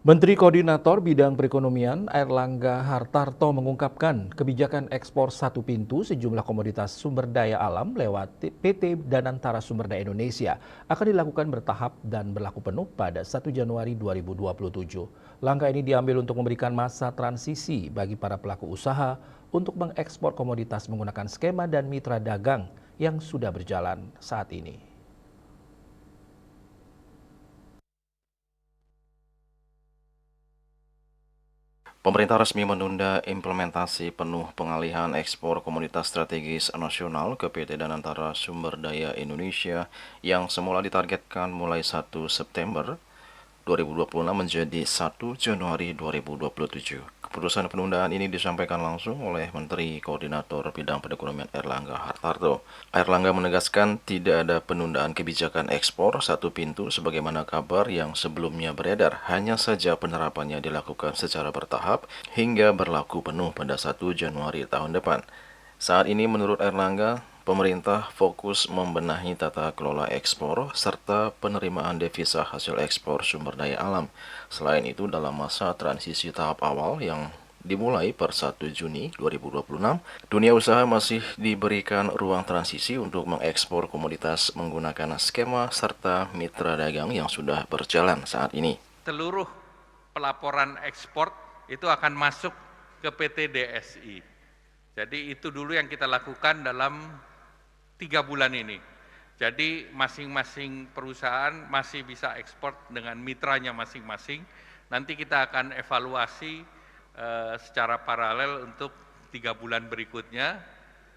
Menteri Koordinator Bidang Perekonomian Airlangga Hartarto mengungkapkan kebijakan ekspor satu pintu sejumlah komoditas sumber daya alam lewat PT Danantara Sumber Daya Indonesia akan dilakukan bertahap dan berlaku penuh pada 1 Januari 2027. Langkah ini diambil untuk memberikan masa transisi bagi para pelaku usaha untuk mengekspor komoditas menggunakan skema dan mitra dagang yang sudah berjalan saat ini. Pemerintah resmi menunda implementasi penuh pengalihan ekspor komoditas strategis nasional ke PT Danantara Sumber Daya Indonesia yang semula ditargetkan mulai 1 September 2026 menjadi 1 Januari 2027. Keputusan penundaan ini disampaikan langsung oleh Menteri Koordinator Bidang Perekonomian Airlangga Hartarto. Airlangga menegaskan tidak ada penundaan kebijakan ekspor satu pintu sebagaimana kabar yang sebelumnya beredar. Hanya saja penerapannya dilakukan secara bertahap hingga berlaku penuh pada 1 Januari tahun depan. Saat ini menurut Airlangga, pemerintah fokus membenahi tata kelola ekspor serta penerimaan devisa hasil ekspor sumber daya alam. Selain itu, dalam masa transisi tahap awal yang dimulai per 1 Juni 2026, dunia usaha masih diberikan ruang transisi untuk mengekspor komoditas menggunakan skema serta mitra dagang yang sudah berjalan saat ini. Seluruh pelaporan ekspor itu akan masuk ke PT DSI. Jadi itu dulu yang kita lakukan dalam 3 bulan ini. Jadi masing-masing perusahaan masih bisa ekspor dengan mitranya masing-masing. Nanti kita akan evaluasi secara paralel untuk 3 bulan berikutnya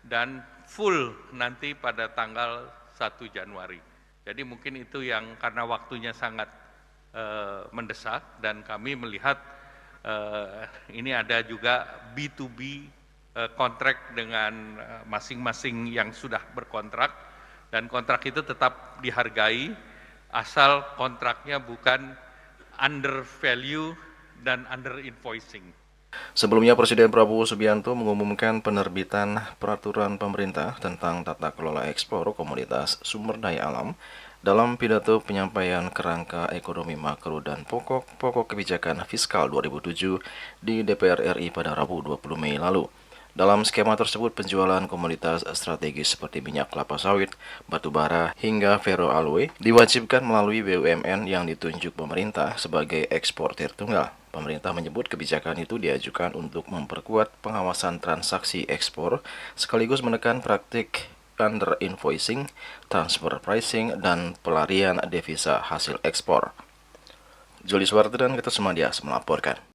dan full nanti pada tanggal 1 Januari. Jadi mungkin itu yang karena waktunya sangat mendesak dan kami melihat ini ada juga B2B kontrak dengan masing-masing yang sudah berkontrak dan kontrak itu tetap dihargai asal kontraknya bukan under value dan under invoicing. Sebelumnya, Presiden Prabowo Subianto mengumumkan penerbitan peraturan pemerintah tentang tata kelola ekspor komoditas sumber daya alam dalam pidato penyampaian kerangka ekonomi makro dan pokok kebijakan fiskal 2007 di DPR RI pada Rabu 20 Mei lalu. Dalam skema tersebut, penjualan komoditas strategis seperti minyak kelapa sawit, batu bara, hingga ferroalloy diwajibkan melalui BUMN yang ditunjuk pemerintah sebagai eksportir tunggal. Pemerintah menyebut kebijakan itu diajukan untuk memperkuat pengawasan transaksi ekspor, sekaligus menekan praktik under invoicing, transfer pricing, dan pelarian devisa hasil ekspor. Juli Suwarto dan Ketua Semadias melaporkan.